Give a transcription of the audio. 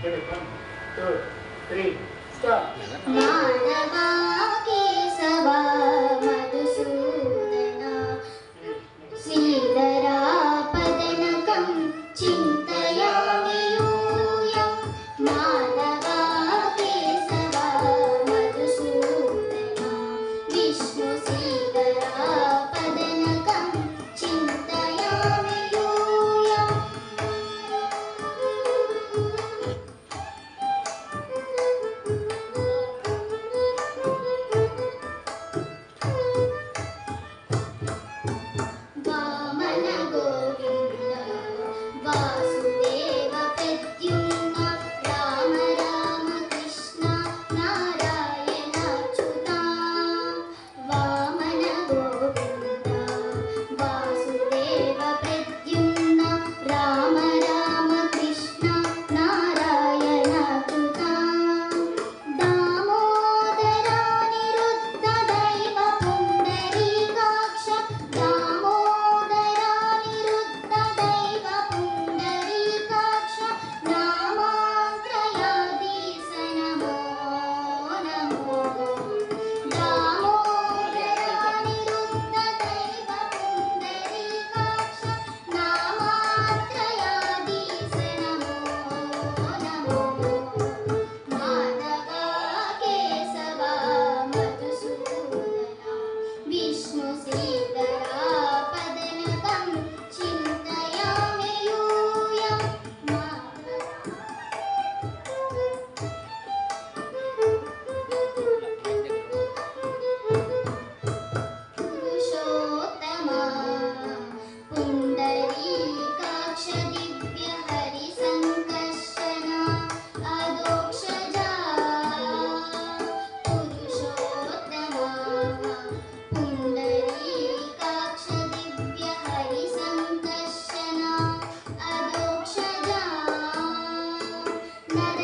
2, 3, start. మానవా కేశవా మధుసూదనా శ్రీధరా పదనకం చింతయామి యూయం. మానవా కేశవా మధుసూదనా విష్ణు శ్రీధరా పదనకం చింతయామి యూయం. వామన గోవింద వాసుదేవ ప్రద్యుమ్న రామ రామ కృష్ణ నారాయణ అచ్యుతా. వామన గోవింద వాసుదేవ ప్రద్యుమ్న రామ రామ కృష్ణ నారాయణ అచ్యుతా. దామోదరా నిరుద్ధ దైవ పుండరీకాక్ష దామోదరా నిరుద్ధ దైవ పుండరీకాక్ష నామాంత్రయాధీశ నమో నమో. దామోదరా నిరుద్ధ దైవ పుండరీకాక్ష నామాంత్రయాధీశ నమో నమో. మాధవా కేశవా మధుసూదనా విష్ణు శ్రీధరా పదనకం చింతయామి యూయం. పురుషోత్తమా పుండరీకాక్ష దివ్య హరి సంకర్షణ అదోక్షజా. పురుషోత్తమా పుండరీకాక్ష దివ్య హరి సంకర్షణ అదోక్షజా. నర